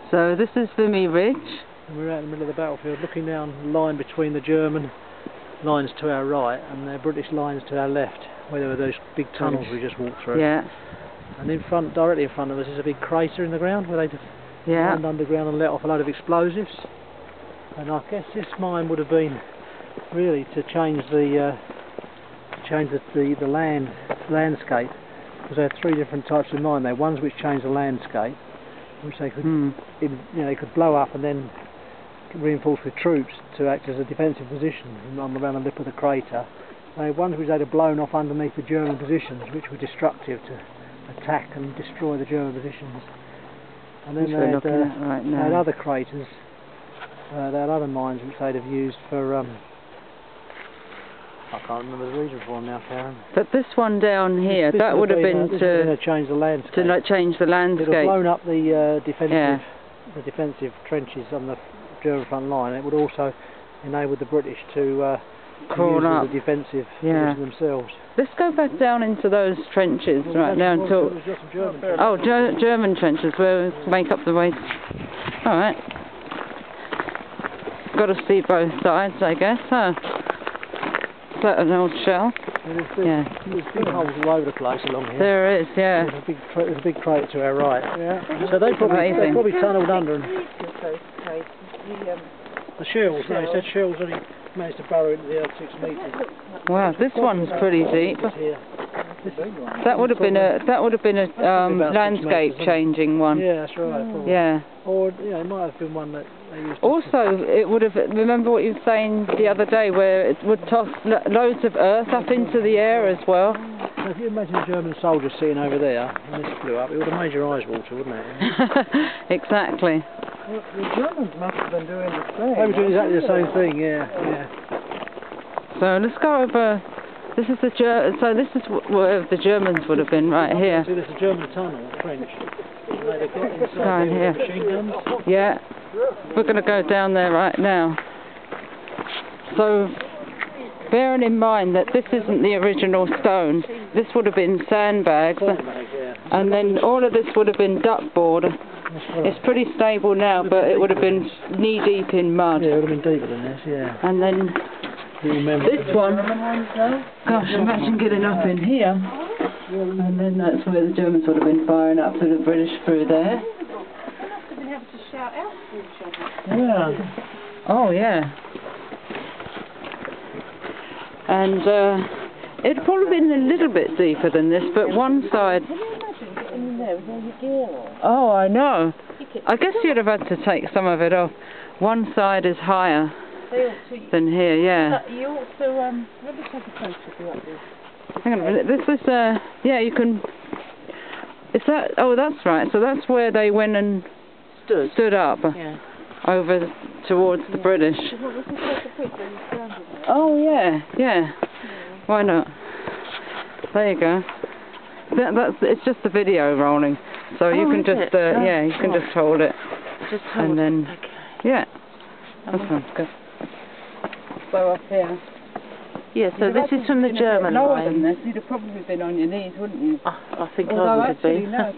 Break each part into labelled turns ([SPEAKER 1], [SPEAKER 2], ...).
[SPEAKER 1] So this is Vimy Ridge.
[SPEAKER 2] And we're out in the middle of the battlefield, looking down the line between the German lines to our right and the British lines to our left, where there were those big tunnels we just walked through.
[SPEAKER 1] Yeah.
[SPEAKER 2] And in front, directly in front of us, is a big crater in the ground where they'd mined underground and let off a load of explosives. And I guess this mine would have been really to change the landscape, because they had three different types of mine. There were ones which changed the landscape, which they could, they could blow up and then reinforce with troops to act as a defensive position around the lip of the crater. They had ones which they'd have blown off underneath the German positions, which were destructive to attack and destroy the German positions. And then they had other craters. They had other mines which they'd have used for. I can't remember the reason for them now, Karen.
[SPEAKER 1] But this one down here, that would have been to
[SPEAKER 2] change the landscape.
[SPEAKER 1] To like change the landscape.
[SPEAKER 2] It would have blown up the defensive trenches on the German front line. It would also enable the British to
[SPEAKER 1] crawl up
[SPEAKER 2] the defensive position themselves.
[SPEAKER 1] Let's go back down into those trenches right now and talk. German trenches. We'll make up the way. All right. Got to see both sides, I guess, huh? Is that an old shell?
[SPEAKER 2] There's big holes all over the place along here.
[SPEAKER 1] There is, yeah.
[SPEAKER 2] There's a big crater to our right. Yeah. So they probably tunnelled under and the shells. No, he said shells only managed to burrow into the earth 6 metres.
[SPEAKER 1] Wow, this one's pretty deep. That would have been a landscape changing one.
[SPEAKER 2] Yeah, that's right. Probably.
[SPEAKER 1] Yeah.
[SPEAKER 2] Or it might have been one that they used.
[SPEAKER 1] Also, it would have. Remember what you were saying the other day, where it would toss loads of earth up into the air as well.
[SPEAKER 2] So if you imagine a German soldier sitting over there and this blew up, it would have made your eyes water, wouldn't it?
[SPEAKER 1] Exactly.
[SPEAKER 3] Well, the Germans must have been doing the same.
[SPEAKER 2] They were doing exactly the same thing, yeah.
[SPEAKER 1] So let's go over. This is where the Germans would have been, right here.
[SPEAKER 2] See, there's a German tunnel, French. They've got
[SPEAKER 1] Down
[SPEAKER 2] inside
[SPEAKER 1] here.
[SPEAKER 2] Machine guns.
[SPEAKER 1] Yeah. We're going to go down there right now. So, bearing in mind that this isn't the original stone, this would have been sandbags, and then all of this would have been duckboard. It's pretty stable now, but it would have been knee deep in mud.
[SPEAKER 2] Yeah, it would have been deeper than this, yeah.
[SPEAKER 1] And then this one, gosh, imagine getting up in here, and then that's where the Germans would have been firing up to the British through there.
[SPEAKER 2] Yeah.
[SPEAKER 1] Oh yeah. And it'd probably been a little bit deeper than this, but one side. Oh, I know. I guess you'd have had to take some of it off. One side is higher than here, yeah.
[SPEAKER 3] You also let me take a photo of this.
[SPEAKER 1] Hang on a minute. This was yeah. You can. Is that? Oh, that's right. So that's where they went and stood up.
[SPEAKER 3] Yeah.
[SPEAKER 1] Over towards the British. Oh yeah. Why not? There you go. It's just the video rolling, so you can just you can just hold it.
[SPEAKER 3] Just hold
[SPEAKER 1] and then yeah, that sounds good. So up here.
[SPEAKER 3] Yeah, so this is from the German line.
[SPEAKER 1] You'd have probably been on your knees, wouldn't you?
[SPEAKER 3] I think I would have been.
[SPEAKER 1] No,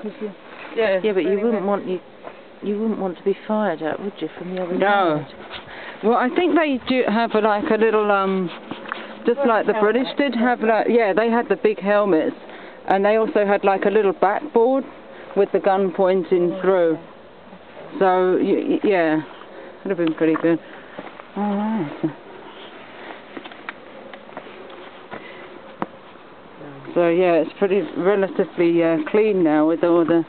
[SPEAKER 3] yeah, but you wouldn't want to be fired at, would you, from the other side?
[SPEAKER 1] No. Well, I think they do have like a little just like the British did have, like, yeah, they had the big helmets, and they also had like a little backboard with the gun pointing through. So yeah, would have been pretty good. All right. So yeah, it's pretty relatively clean now with all the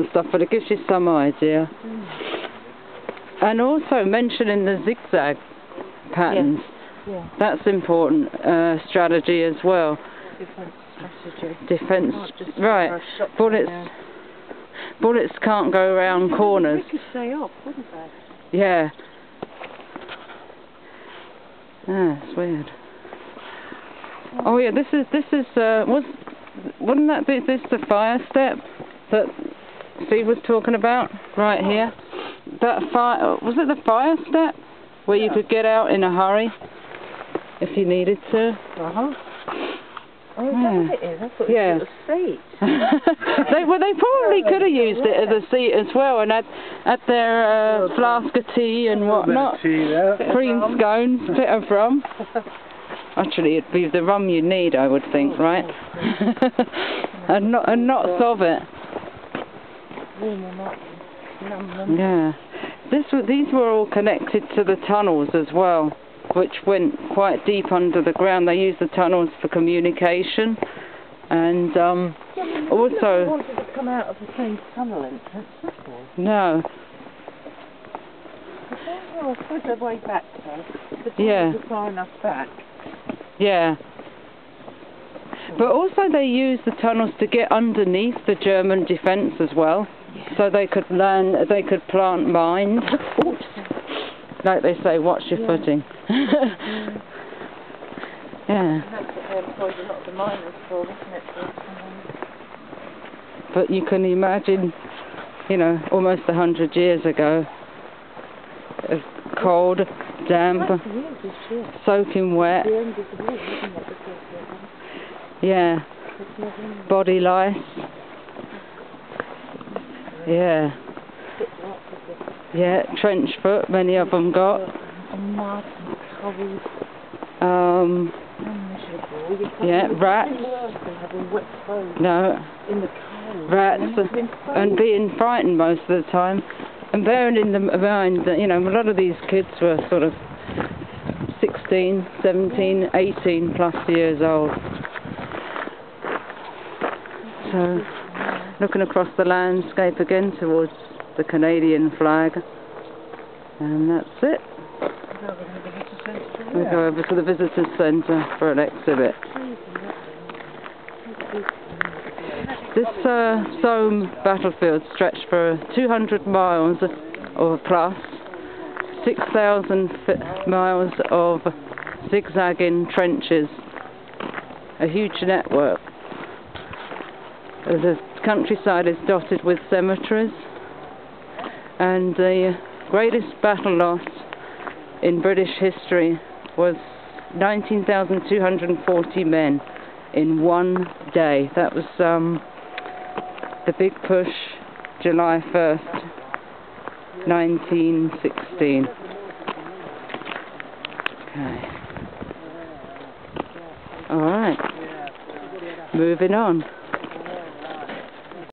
[SPEAKER 1] stuff, but it gives you some idea. And also mentioning the zigzag patterns.
[SPEAKER 3] Yeah.
[SPEAKER 1] That's important strategy as well.
[SPEAKER 3] Defense strategy.
[SPEAKER 1] Defense, right. Bullets can't go around corners.
[SPEAKER 3] They could stay off, wouldn't they?
[SPEAKER 1] Yeah. It's weird. Oh yeah, this is wouldn't that be this the fire step that Steve was talking about right here? That was it the fire step where you could get out in a hurry if you needed to?
[SPEAKER 3] Oh, is that what it is? I thought it was a seat.
[SPEAKER 1] they probably could have used it as a seat as well, and had their flask of tea and whatnot. Cream scones, bit of rum. Actually, it'd be the rum you need, I would think, right? and lots of it. Yeah. These were all connected to the tunnels as well, which went quite deep under the ground. They used the tunnels for communication, and also.
[SPEAKER 3] Wanted to come out of the same tunnel entrance.
[SPEAKER 1] No.
[SPEAKER 3] I suppose they're way back though. The tunnels are far enough back.
[SPEAKER 1] Yeah. But also they used the tunnels to get underneath the German defence as well, so they could plant mines. Oops. Like they say, watch your footing. Yeah.
[SPEAKER 3] That's what they employed a lot of the miners for, wasn't it?
[SPEAKER 1] But you can imagine, you know, almost 100 years ago, cold, damp, soaking wet. Yeah. Body lice. Yeah. Yeah, trench foot, many of them got. Yeah, rats. No. Rats and being frightened most of the time. And bearing in mind that, you know, a lot of these kids were sort of 16, 17, 18 plus years old. So, looking across the landscape again towards the Canadian flag. And that's it. We go over to the Visitors Centre for an exhibit. This Somme Battlefields stretched for 200 miles or plus, 6,000 miles of zigzagging trenches, a huge network. The countryside is dotted with cemeteries, and the greatest battle loss in British history was 19,240 men in one day. That was the big push, July 1st, 1916. Okay. All right. Moving on.